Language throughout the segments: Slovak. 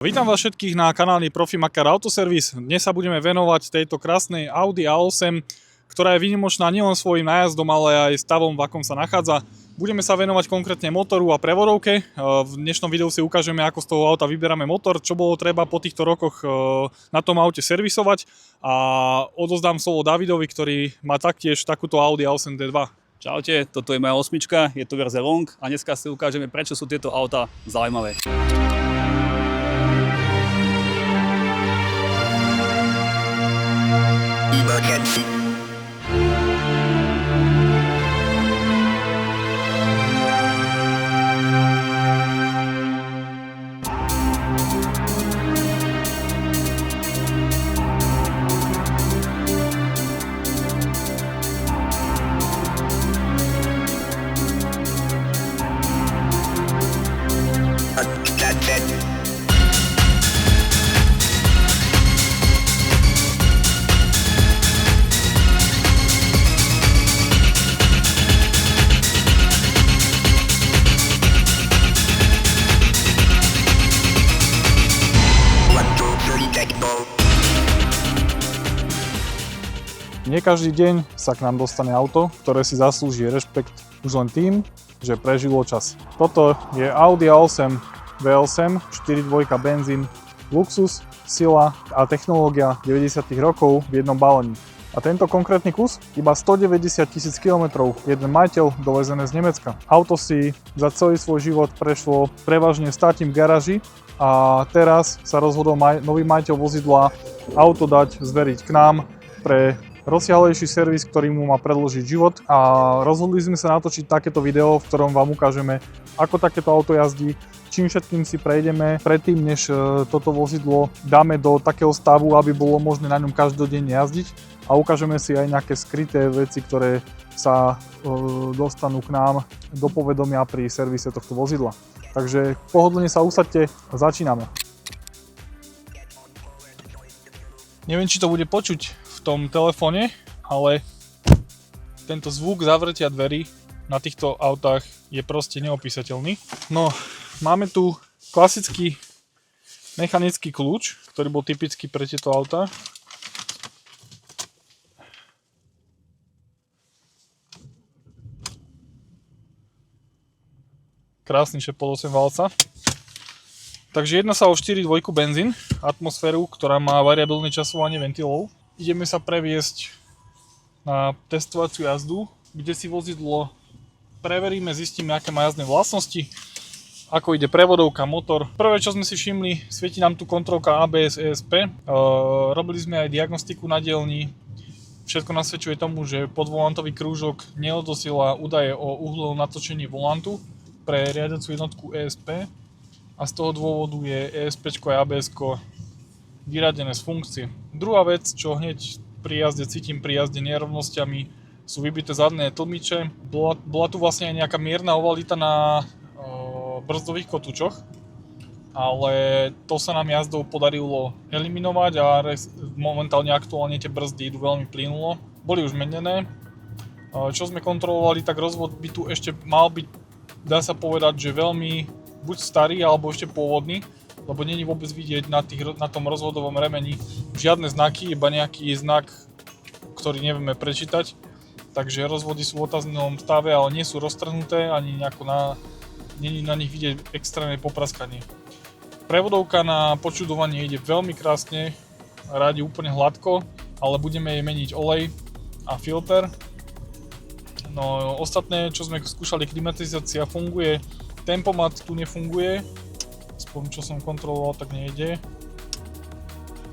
Vítam vás všetkých na kanáli Profimakar Autoservice. Dnes sa budeme venovať tejto krásnej Audi A8, ktorá je výnimočná nielen svojím nájazdom, ale aj stavom, v akom sa nachádza. Budeme sa venovať konkrétne motoru a prevodovke. V dnešnom videu si ukážeme, ako z toho auta vyberáme motor, čo bolo treba po týchto rokoch na tom aute servisovať, a odozdám slovo Davidovi, ktorý má taktiež takúto Audi A8 D2. Čaute, toto je moja osmička, je to verzia Long a dneska si ukážeme, prečo sú tieto autá zaujímavé. Emergency. Nie každý deň sa k nám dostane auto, ktoré si zaslúži rešpekt už len tým, že prežilo čas. Toto je Audi A8 V8 4.2 benzín, luxus, sila a technológia 90. rokov v jednom balení. A tento konkrétny kus iba 190 000 km, jeden majiteľ dovezené z Nemecka. Auto si za celý svoj život prešlo prevažne státim v garáži a teraz sa rozhodol nový majiteľ vozidla auto dať zveriť k nám pre rozsiahlejší servis, ktorý mu má predĺžiť život, a rozhodli sme sa natočiť takéto video, v ktorom vám ukážeme, ako takéto auto jazdí, čím všetkým si prejdeme predtým, než toto vozidlo dáme do takého stavu, aby bolo možné na ňom každodenne jazdiť, a ukážeme si aj nejaké skryté veci, ktoré sa dostanú k nám do povedomia pri servise tohto vozidla. Takže pohodlne sa usaďte a začíname. Neviem, či to bude počuť v tom telefóne, ale tento zvuk zavretia dverí na týchto autách je proste neopísateľný. No, máme tu klasický mechanický kľúč, ktorý bol typický pre tieto autá. Krásny šepol 8 valca. Takže jedná sa o 4.2 benzín, atmosféru, ktorá má variabilné časovanie ventilov. Ideme sa previesť na testovaciu jazdu, kde si vozidlo preveríme, zistíme, aké má jazdné vlastnosti, ako ide prevodovka, motor. Prvé, čo sme si všimli, svieti nám tu kontrolka ABS, ESP. Robili sme aj diagnostiku na dielni. Všetko nasvedčuje tomu, že podvolantový krúžok neodosiela údaje o uhlovom natočení volantu pre riadiacu jednotku ESP, a z toho dôvodu je ESP a ABS vyradené z funkcie. Druhá vec, čo hneď pri jazde cítim pri jazde nerovnosťami, sú vybité zadné tlmiče. Bola tu vlastne aj nejaká mierna ovalita na brzdových kotúčoch, ale to sa nám jazdou podarilo eliminovať a momentálne aktuálne tie brzdy idú veľmi plynulo. Boli už menené. Čo sme kontrolovali, tak rozvod by tu ešte mal byť, dá sa povedať, že veľmi buď starý alebo ešte pôvodný, lebo nie je vôbec vidieť na tom rozvodovom remeni žiadne znaky, iba nejaký znak, ktorý nevieme prečítať. Takže rozvody sú v otáznom stave, ale nie sú roztrhnuté, ani nie je na nich vidieť extrémne popraskanie. Prevodovka na počudovanie ide veľmi krásne, rádi úplne hladko, ale budeme jej meniť olej a filter. No ostatné, čo sme skúšali, klimatizácia funguje, tempomat tu nefunguje, aspoň čo som kontroloval, tak nejde.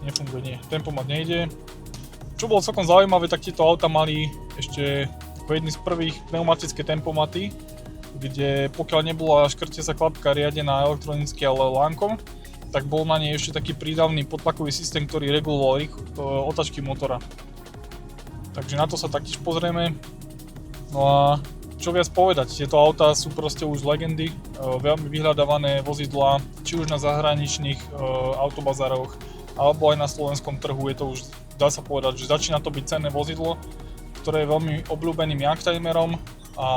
Nefunguje, nie. Tempomat nejde. Čo bolo celkom zaujímavé, tak tieto auta mali ešte ako jedny z prvých pneumatické tempomaty, kde pokiaľ nebola škrtiaca klapka riadená elektronicky, ale lánkom, tak bol na nej ešte taký prídavný podtlakový systém, ktorý reguloval otáčky motora. Takže na to sa taktiež pozrieme. No a čo viac povedať, tieto autá sú proste už legendy, veľmi vyhľadávané vozidlá, či už na zahraničných autobazároch, alebo aj na slovenskom trhu. Je to už, dá sa povedať, že začína to byť cenné vozidlo, ktoré je veľmi obľúbeným youngtimerom, a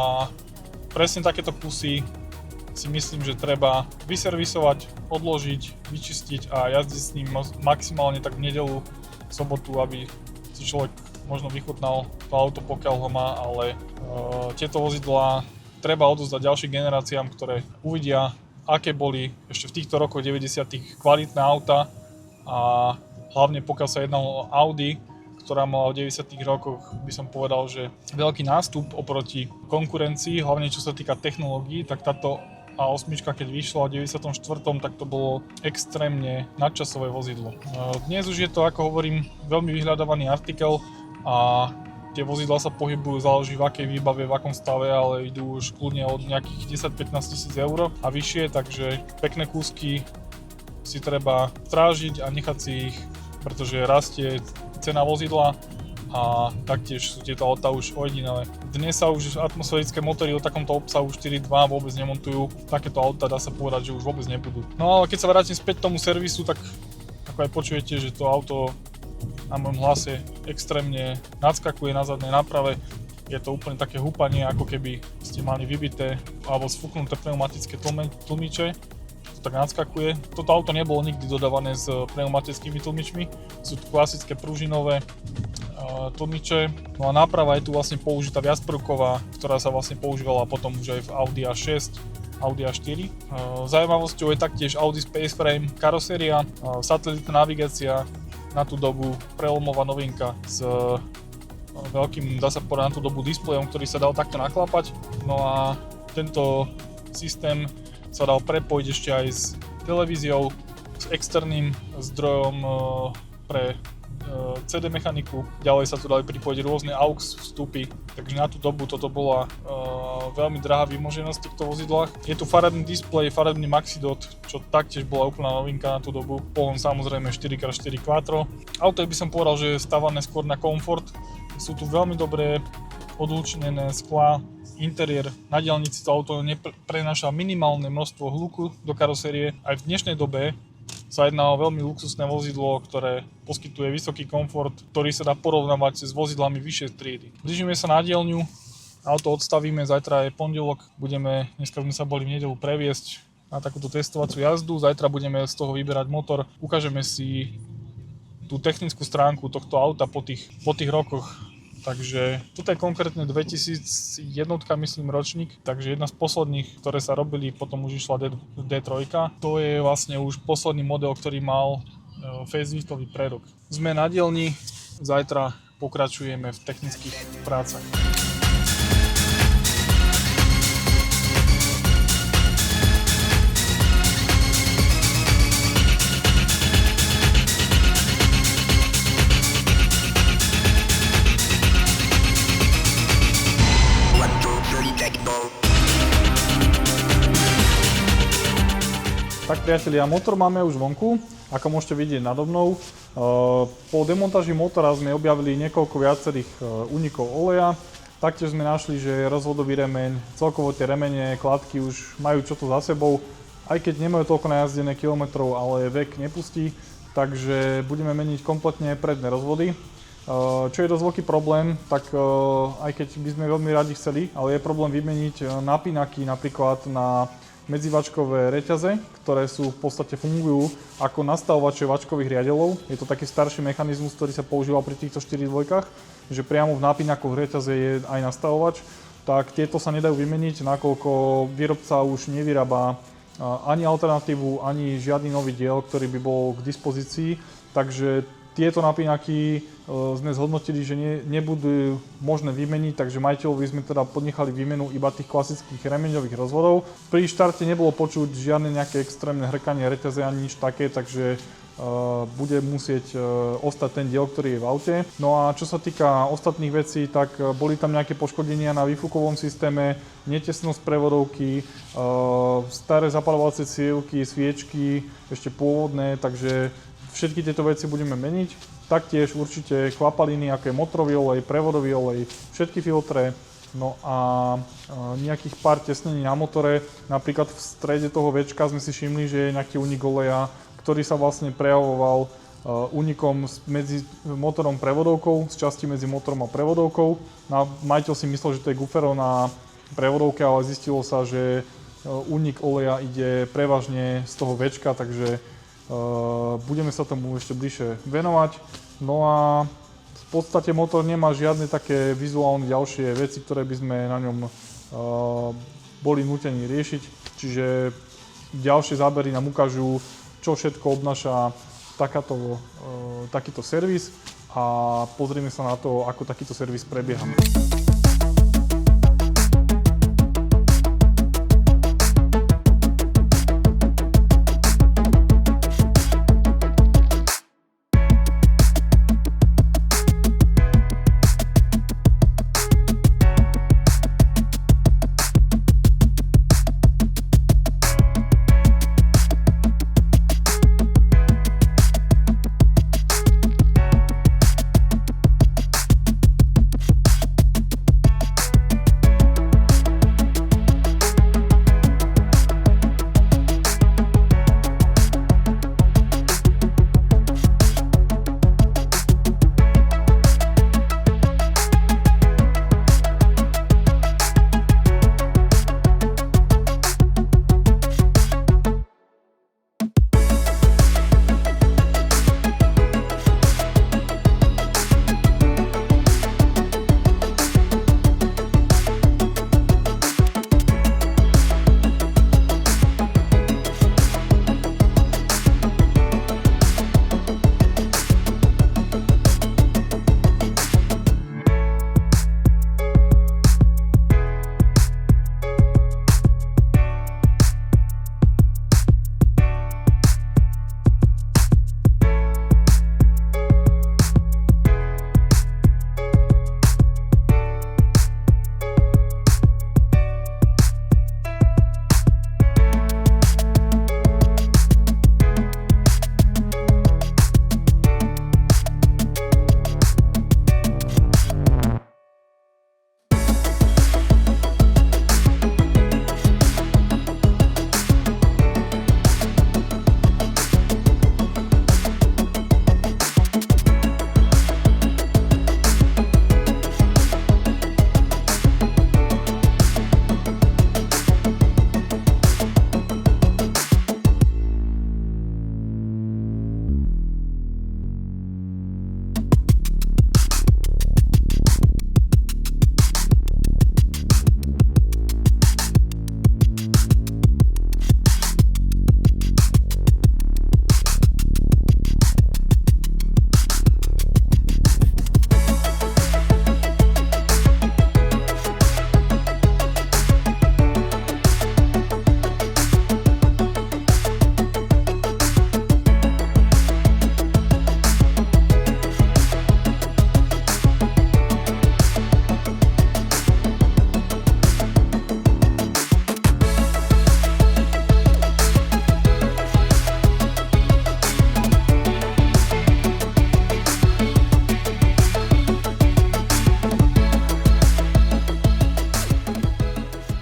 presne takéto kusy si myslím, že treba vyservisovať, odložiť, vyčistiť a jazdiť s ním maximálne tak v nedeľu, v sobotu, aby si človek možno vychutnal to auto, pokiaľ ho má, ale tieto vozidlá treba odozdať ďalším generáciám, ktoré uvidia, aké boli ešte v týchto rokoch 90. kvalitné auta a hlavne pokiaľ sa jednalo o Audi, ktorá mala v 90. rokoch, by som povedal, že veľký nástup oproti konkurencii, hlavne čo sa týka technológií, tak táto A8, keď vyšla v 94., tak to bolo extrémne nadčasové vozidlo. Dnes už je to, ako hovorím, veľmi vyhľadávaný artikel a tie vozidlá sa pohybujú, záleží v akej výbave, v akom stave, ale idú už kľudne od nejakých 10-15 tisíc eur a vyššie, takže pekné kúsky si treba strážiť a nechať si ich, pretože rastie cena vozidla a taktiež sú tieto autá už ojedinelé. Dnes sa už atmosférické motory o takomto obsahu 4.2 vôbec nemontujú, takéto autá dá sa povedať, že už vôbec nebudú. No ale keď sa vrátim späť k tomu servisu, tak ako aj počujete, že to auto na mojom hlase extrémne nadskakuje na zadnej náprave. Je to úplne také húpanie, ako keby ste mali vybité alebo sfúknuté pneumatické tlmiče. To tak nadskakuje. Toto auto nebolo nikdy dodávané s pneumatickými tlmičmi. Sú to klasické pružinové tlmiče. No a náprava je tu vlastne použitá viacprvková, ktorá sa vlastne používala potom už aj v Audi A6, Audi A4. Zaujímavosťou je taktiež Audi Spaceframe karoséria, satelitná navigácia, na tú dobu prelomová novinka s veľkým, dá sa povedať, na tú dobu displejom, ktorý sa dal takto naklapať. No a tento systém sa dal prepojiť ešte aj s televíziou, s externým zdrojom pre CD mechaniku. Ďalej sa tu dali pripojiť rôzne AUX vstupy, takže na tú dobu toto bola veľmi drahá výmoženosť v týchto vozidlách. Je tu farebný displej, farebný Maxidot, čo taktiež bola úplná novinka na tú dobu. Pohon samozrejme 4x4 Quattro. Auto by som povedal, že je stavané skôr na komfort. Sú tu veľmi dobré odlučnené sklá, interiér. Na diaľnici to auto prenáša minimálne množstvo hluku do karosérie. Aj v dnešnej dobe sa jedná o veľmi luxusné vozidlo, ktoré poskytuje vysoký komfort, ktorý sa dá porovnávať s vozidlami vyššej triedy. Blížime sa na diaľňu, auto odstavíme, zajtra je pondelok, dneska sme sa boli v nedeľu previesť na takúto testovaciu jazdu, zajtra budeme z toho vyberať motor, ukážeme si tú technickú stránku tohto auta po tých rokoch. Takže toto je konkrétne 2001, myslím, ročník, takže jedna z posledných, ktoré sa robili, potom už išla D3. To je vlastne už posledný model, ktorý mal faceliftový prerok. Sme na dielni, zajtra pokračujeme v technických prácach. Tak priatelia, motor máme už vonku, ako môžete vidieť nado mnou. Po demontáži motora sme objavili niekoľko viacerých únikov oleja. Taktiež sme našli, že rozvodový remeň, celkovo tie remene, kladky už majú čo to za sebou. Aj keď nemajú toľko najazdené kilometrov, ale vek nepustí, takže budeme meniť kompletne predné rozvody. Čo je dosť veľký problém, tak aj keď by sme veľmi radi chceli, ale je problém vymeniť napínaky napríklad na medzivačkové reťaze, ktoré sú v podstate fungujú ako nastavovače vačkových riadeľov. Je to taký starší mechanizmus, ktorý sa používal pri týchto 4.2, že priamo v napínakoch reťaze je aj nastavovač. Tak tieto sa nedajú vymeniť, nakoľko výrobca už nevyrába ani alternatívu, ani žiadny nový diel, ktorý by bol k dispozícii. Takže tieto napínaky sme zhodnotili, že nebudú možné vymeniť, takže majiteľovi sme teda podnechali výmenu iba tých klasických remeňových rozvodov. Pri štarte nebolo počuť žiadne nejaké extrémne hrkanie reťaze ani nič také, takže bude musieť ostať ten diel, ktorý je v aute. No a čo sa týka ostatných vecí, tak boli tam nejaké poškodenia na výfukovom systéme, netesnosť prevodovky, staré zapaľovacie cievky, sviečky, ešte pôvodné, takže všetky tieto veci budeme meniť. Taktiež určite kvapaliny, ako je motorový olej, prevodový olej, všetky filtre. No a nejakých pár tesnení na motore. Napríklad v strede toho Včka sme si všimli, že je nejaký únik oleja, ktorý sa vlastne prejavoval únikom medzi motorom a prevodovkou, z časti medzi motorom a prevodovkou. Majiteľ si myslel, že to je gufero na prevodovke, ale zistilo sa, že únik oleja ide prevažne z toho Včka, takže budeme sa tomu ešte bližšie venovať. No a v podstate motor nemá žiadne také vizuálne ďalšie veci, ktoré by sme na ňom boli nútení riešiť. Čiže ďalšie zábery nám ukážu, čo všetko obnáša takýto servis a pozrieme sa na to, ako takýto servis prebieha.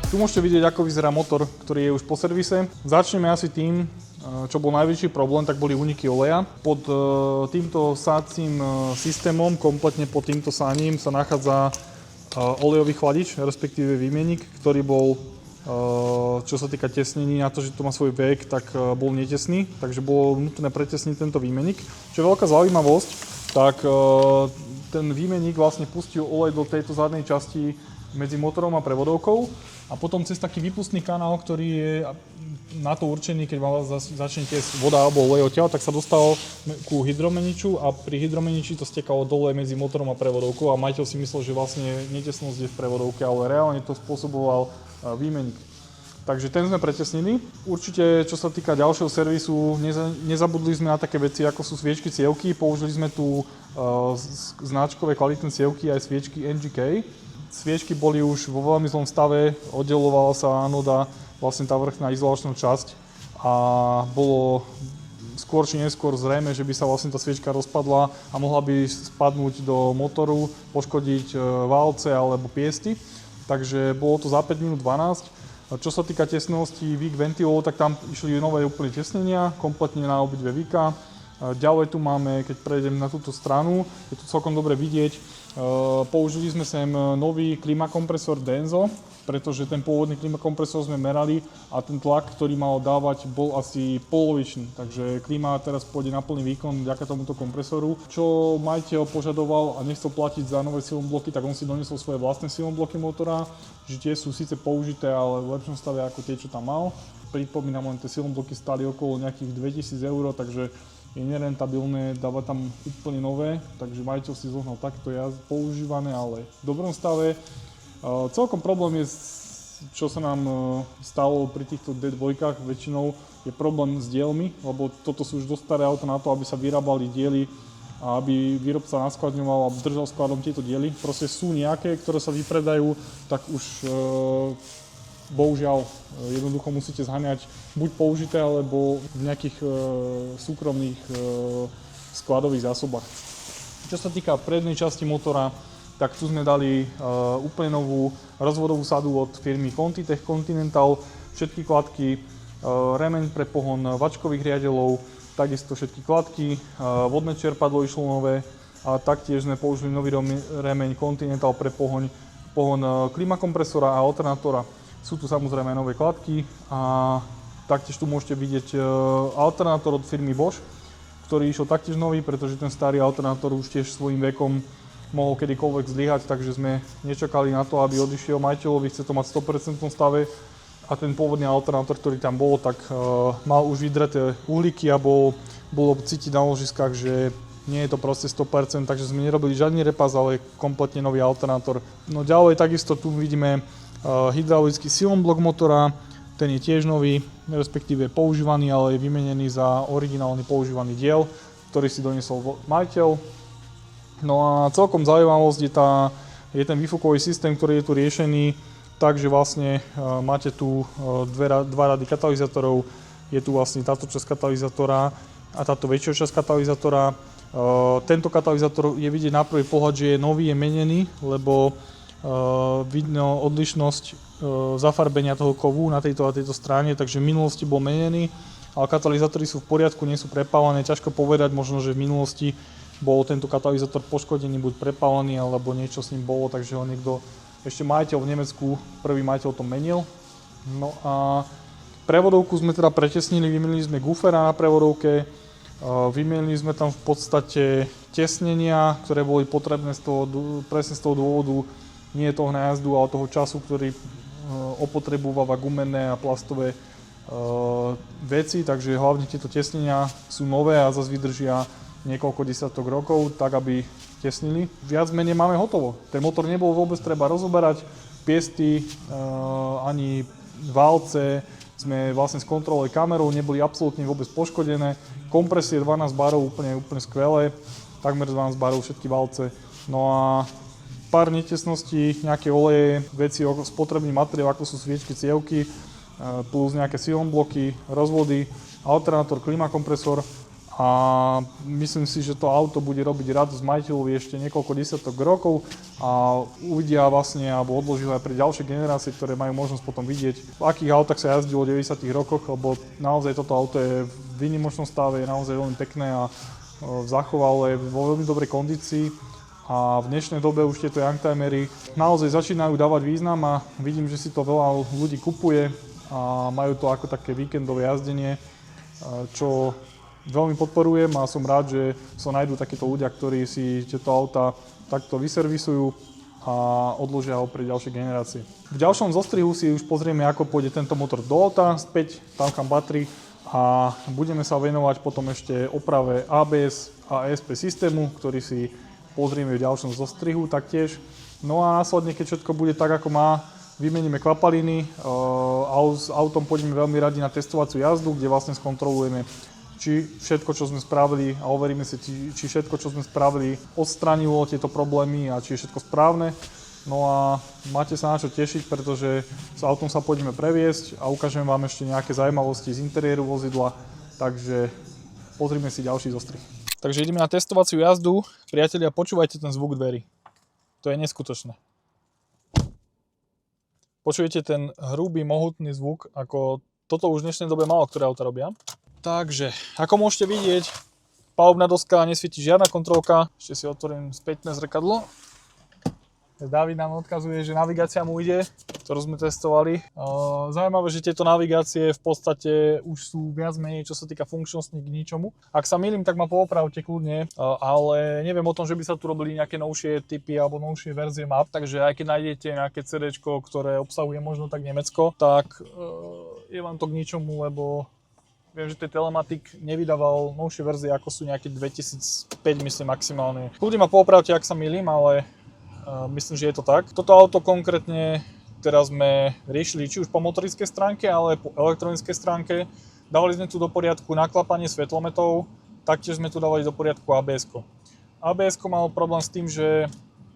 Tu môžete vidieť, ako vyzerá motor, ktorý je už po servise. Začneme asi tým, čo bol najväčší problém, tak boli úniky oleja. Pod týmto sácím systémom, kompletne pod týmto sáním sa nachádza olejový chladič, respektíve výmenník, ktorý bol, čo sa týka tesnení, na to, že to má svoj vek, tak bol netesný, takže bolo nutné pretesniť tento výmenník. Čo je veľká zaujímavosť, tak ten výmenník vlastne pustil olej do tejto zadnej časti medzi motorom a prevodovkou a potom cez taký výpustný kanál, ktorý je na to určený, keď vám začne tiesť voda alebo olej odtiaľ, tak sa dostal ku hydromeniču a pri hydromeniči to stekalo dole medzi motorom a prevodovkou a majiteľ si myslel, že vlastne netesnosť je v prevodovke, ale reálne to spôsoboval výmenník. Takže ten sme pretesnili. Určite, čo sa týka ďalšieho servisu, nezabudli sme na také veci, ako sú sviečky cievky. Použili sme tu značkové kvalitné cievky aj sviečky NGK. Sviečky boli už vo veľmi zlom stave, oddelovala sa anoda, vlastne tá vrchná izolačná časť a bolo skôr či neskôr zrejme, že by sa vlastne tá sviečka rozpadla a mohla by spadnúť do motoru, poškodiť válce alebo piesty. Takže bolo to za 5 minút 12. Čo sa týka tesnosti vík ventilov, tak tam išli nové úplne tesnenia, kompletne na obidve víka. Ďalej tu máme, keď prejdem na túto stranu, je tu celkom dobre vidieť, použili sme sem nový klimakompresor Denso, pretože ten pôvodný klimakompresor sme merali a ten tlak, ktorý mal dávať, bol asi polovičný. Takže klima teraz pôjde na plný výkon vďaka tomuto kompresoru. Čo majiteľ požadoval a nechcel platiť za nové silom-bloky, tak on si doniesol svoje vlastné silom-bloky motora, že tie sú síce použité, ale v lepšom stave ako tie, čo tam mal. Pripomínam, len tie silom-bloky stáli okolo nejakých 2000 €, takže je nerentabilné dávať tam úplne nové, takže majiteľ si zohnal takto používané, ale v dobrom stave. Celkom problém je, čo sa nám stalo pri týchto D2 väčšinou, je problém s dielmi, lebo toto sú už dosť staré auta na to, aby sa vyrábali diely a aby výrobca naskladňoval a držal skladom tieto diely. Proste sú nejaké, ktoré sa vypredajú, tak už bohužiaľ, jednoducho musíte zháňať buď použité, alebo v nejakých súkromných skladových zásobách. Čo sa týka prednej časti motora, tak tu sme dali úplne novú rozvodovú sadu od firmy Contitech Continental, všetky kladky, remeň pre pohon vačkových riadeľov, takisto všetky kladky, vodné čerpadlo išlo nové a taktiež sme použili nový remeň Continental pre pohon klimakompresora a alternátora. Sú tu samozrejme nové kladky a taktiež tu môžete vidieť alternátor od firmy Bosch, ktorý išiel taktiež nový, pretože ten starý alternátor už tiež svojím vekom mohol kedykoľvek zlyhať, takže sme nečakali na to, aby odišiel majiteľovi, chce to mať v 100% stave a ten pôvodný alternátor, ktorý tam bol, tak mal už vydreté uhlíky a bolo cítiť na ložiskách, že nie je to proste 100%, takže sme nerobili žiadny repas, ale kompletne nový alternátor. No ďalej takisto tu vidíme hydraulický silom-blok motora, ten je tiež nový, respektíve používaný, ale je vymenený za originálny používaný diel, ktorý si doniesol majiteľ. No a celkom zaujímavosť je ten výfukový systém, ktorý je tu riešený, takže vlastne máte tu dva rady katalizátorov, je tu vlastne táto časť katalizátora a táto väčšia časť katalizátora. Tento katalizátor je vidieť na prvý pohľad, že je nový, je menený, lebo vidno odlišnosť zafarbenia toho kovu na tejto a tejto strane, takže v minulosti bol menený, ale katalizátory sú v poriadku, nie sú prepálené, ťažko povedať, možno, že v minulosti bol tento katalizátor poškodený, buď prepálený, alebo niečo s ním bolo, takže ho niekto, ešte majiteľ v Nemecku, prvý majiteľ to menil. No a prevodovku sme teda pretesnili, vymenili sme gufera na prevodovke, vymenili sme tam v podstate tesnenia, ktoré boli potrebné presne z toho dôvodu, nie toho nájazdu, ale toho času, ktorý opotrebúva gumené a plastové veci, takže hlavne tieto tesnenia sú nové a zase vydržia niekoľko desiatok rokov, tak aby tesnili. Viac menej máme hotovo. Ten motor nebol vôbec treba rozoberať, piesty, ani válce sme vlastne skontrolovali kamerou, neboli absolútne vôbec poškodené. Kompresie 12 barov, úplne skvelé, takmer 12 barov všetky válce. No a pár netesností, nejaké oleje, veci, spotrebný materiál, ako sú sviečky, cievky, plus nejaké silom-bloky, rozvody, alternátor, klimakompresor a myslím si, že to auto bude robiť radosť majiteľovi ešte niekoľko desiatok rokov a uvidia vlastne, alebo odložili aj pre ďalšie generácie, ktoré majú možnosť potom vidieť, v akých autách sa jazdilo v 90. rokoch, lebo naozaj toto auto je v výnimočnom stave, je naozaj veľmi pekné a zachovalo je vo veľmi dobrej kondícii. A v dnešnej dobe už tieto youngtimery naozaj začínajú dávať význam a vidím, že si to veľa ľudí kupuje a majú to ako také víkendové jazdenie, čo veľmi podporujem a som rád, že sa nájdú takíto ľudia, ktorí si tieto auta takto vyservisujú a odložia ho pre ďalšie generácie. V ďalšom zostrihu si už pozrieme, ako pôjde tento motor do auta, späť tam kam patrí a budeme sa venovať potom ešte oprave ABS a ESP systému, ktorý si pozrieme v ďalšom zostrihu taktiež. No a následne, keď všetko bude tak, ako má, vymeníme kvapaliny a s autom pôjdeme veľmi radi na testovaciu jazdu, kde vlastne skontrolujeme, či všetko, čo sme spravili a overíme si, či všetko, čo sme spravili, odstránilo tieto problémy a či je všetko správne. No a máte sa na čo tešiť, pretože s autom sa pôjdeme previesť a ukážem vám ešte nejaké zaujímavosti z interiéru vozidla, takže pozrime si ďalší zostrih. Takže ideme na testovaciu jazdu. Priatelia, počúvajte ten zvuk dverí. To je neskutočné. Počujete ten hrubý, mohutný zvuk, ako toto už v dnešnej dobe málo ktoré auta robia. Takže, ako môžete vidieť, palubná doska, nesvieti žiadna kontrolka. Ešte si otvorím spätné zrkadlo. David nám odkazuje, že navigácia mu ide, ktorú sme testovali. Zaujímavé, že tieto navigácie v podstate už sú viac menej, čo sa týka funkčnosti k ničomu. Ak sa mýlim, tak ma poopravte kľudne, ale neviem o tom, že by sa tu robili nejaké novšie typy alebo novšie verzie map, takže aj keď nájdete nejaké CDčko, ktoré obsahuje možno tak Nemecko, tak je vám to k ničomu, lebo viem, že ten Telematik nevydával novšie verzie, ako sú nejaké 2005, myslím, maximálne. Kľudne ma poopravte, ak sa mýlim, ale myslím, že je to tak. Toto auto konkrétne teraz sme riešili či už po motorickej stránke, ale po elektronickej stránke. Dávali sme tu do poriadku naklapanie svetlometov, taktiež sme tu dávali do poriadku ABS-ko. ABS-ko mal problém s tým, že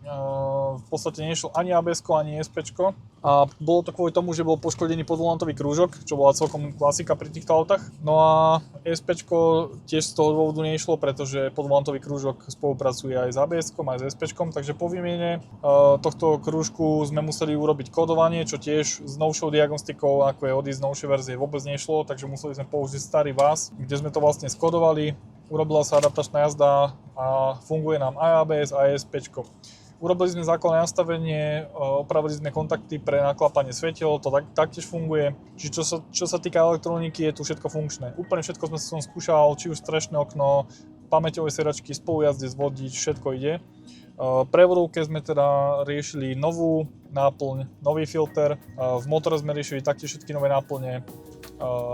v podstate nešlo ani ABS-ko, ani SP-čko. A bolo to kvôli tomu, že bol poškodený podvolantový krúžok, čo bola celkom klasika pri týchto autách. No a SP-čko tiež z toho dôvodu nešlo, pretože podvolantový krúžok spolupracuje aj s ABS-kom, aj s SP-čkom, takže po výmene tohto krúžku sme museli urobiť kódovanie, čo tiež s novšou diagnostikou, ako je odísť z novšej verzie, vôbec nešlo, takže museli sme použiť starý VAS, kde sme to vlastne skodovali. Urobila sa adaptačná jazda a funguje nám aj ABS, aj SP-čko. Urobili sme základné nastavenie, opravili sme kontakty pre naklapanie svetiel, to taktiež funguje. Čiže čo sa týka elektroniky, je tu všetko funkčné. Úplne všetko som skúšal, či už strešné okno, pamäťové sedačky, spolujazdec, vodič, všetko ide. Prevodovke sme teda riešili novú náplň, nový filter, v motore sme riešili taktiež všetky nové náplne.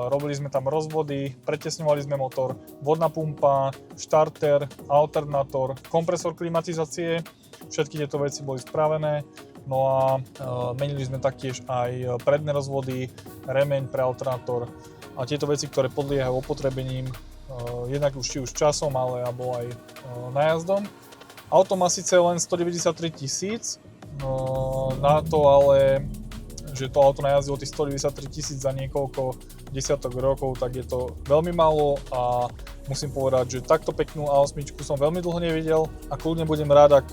Robili sme tam rozvody, pretesňovali sme motor, vodná pumpa, štarter, alternátor, kompresor klimatizácie, všetky tieto veci boli spravené. No a menili sme taktiež aj predné rozvody, remeň pre alternátor a tieto veci, ktoré podliehajú opotrebením, jednak už či už časom, alebo aj nájazdom. Auto má síce len 193 000, na to ale, že to auto najazdilo tých 193 000 za niekoľko desiatok rokov, tak je to veľmi málo a musím povedať, že takto peknú A8 som veľmi dlho nevidel a kľudne budem rád, ak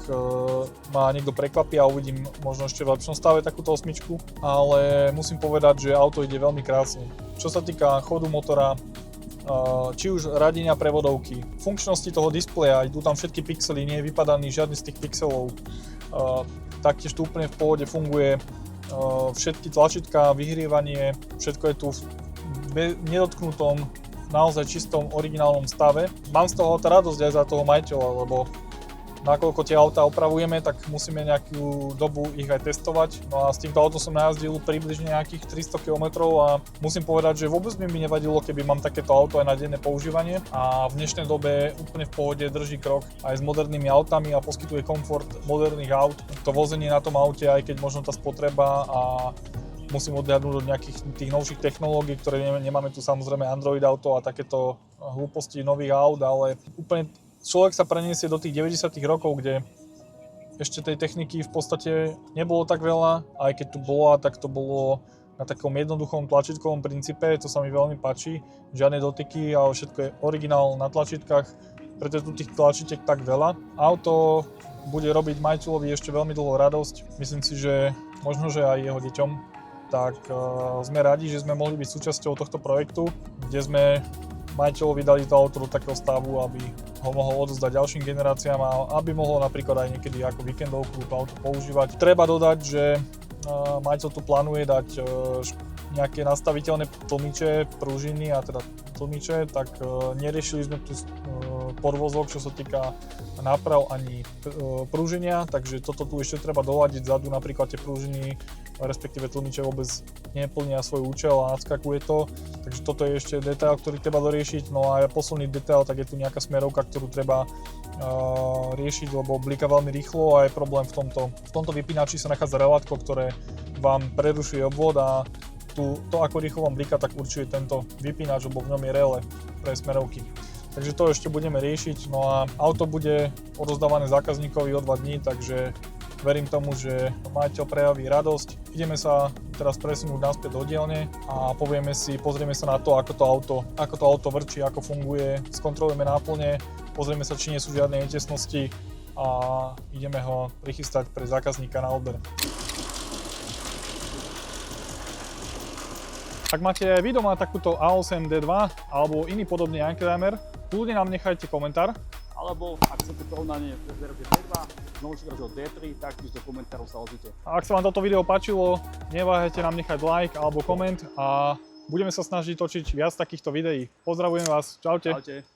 ma niekto prekvapí a uvidím možno ešte v lepšom stave takúto osmičku, ale musím povedať, že auto ide veľmi krásne. Čo sa týka chodu motora, či už radenia prevodovky, funkčnosti toho displeja, idú tam všetky pixely, nie je vypadaný žiadny z tých pixelov, taktiež tu úplne v pohode funguje, všetky tlačítka, vyhrievanie, všetko je tu v nedotknutom, naozaj čistom, originálnom stave. Mám z toho radosť aj za toho majiteľa, lebo nakoľko tie autá opravujeme, tak musíme nejakú dobu ich aj testovať. No a s týmto autom som najazdil približne nejakých 300 km a musím povedať, že vôbec by mi nevadilo, keby mám takéto auto aj na denné používanie. A v dnešnej dobe úplne v pohode drží krok aj s modernými autami a poskytuje komfort moderných aut. To vozenie na tom aute, aj keď možno tá spotreba a musím odhľadnúť od nejakých tých novších technológií, ktoré nemáme tu samozrejme Android Auto a takéto hlúposti nových aut, ale úplne človek sa preniesie do tých 90. rokov, kde ešte tej techniky v podstate nebolo tak veľa, aj keď tu bola, tak to bolo na takom jednoduchom tlačítkovom princípe, to sa mi veľmi páči, žiadne dotyky, ale všetko je originál na tlačítkach, preto je tu tých tlačítek tak veľa. Auto bude robiť majiteľovi ešte veľmi dlho radosť, myslím si, že možno, že aj jeho deťom. Tak sme radi, že sme mohli byť súčasťou tohto projektu, kde sme majiteľovi dali to auto do takého stavu, aby ho mohol odozdať ďalším generáciám a aby mohol napríklad aj niekedy ako víkendovku to auto používať. Treba dodať, že majiteľ tu plánuje dať nejaké nastaviteľné tlmiče, pružiny a teda tlmiče, tak neriešili sme tu podvozok, čo sa týka náprav ani prúženia, takže toto tu ešte treba doľadiť vzadu, napríklad tie prúžiny, respektíve tlmiče vôbec neplnia svoj účel a nadskakuje to, takže toto je ešte detail, ktorý treba doriešiť. No a posledný detail, tak je tu nejaká smerovka, ktorú treba riešiť, lebo blíka veľmi rýchlo a je problém v tomto vypínači sa nachádza relátko, ktoré vám prerušuje obvod a to ako rýchlo vám blíka, tak určuje tento vypínač, lebo v ňom je relé pre smerovky. Takže to ešte budeme riešiť, no a auto bude odozdávané zákazníkovi o 2 dní, takže verím tomu, že majiteľ prejaví radosť. Ideme sa teraz presunúť naspäť do dielne a pozrieme sa na to, ako to auto vrčí, ako funguje, skontrolujeme náplne, pozrieme sa, či nie sú žiadne netesnosti a ideme ho prichystať pre zákazníka na odber. Ak máte aj vy doma takúto A8 D2 alebo iný podobný Youngtimer, kľudne nám nechajte komentár. Alebo ak chcete porovnanie verzie D2 s novšou verziou D3, taktiež do komentárov sa ozvite. A ak sa vám toto video páčilo, neváhajte nám nechať like alebo koment a budeme sa snažiť točiť viac takýchto videí. Pozdravujem vás, čaute. Čaute.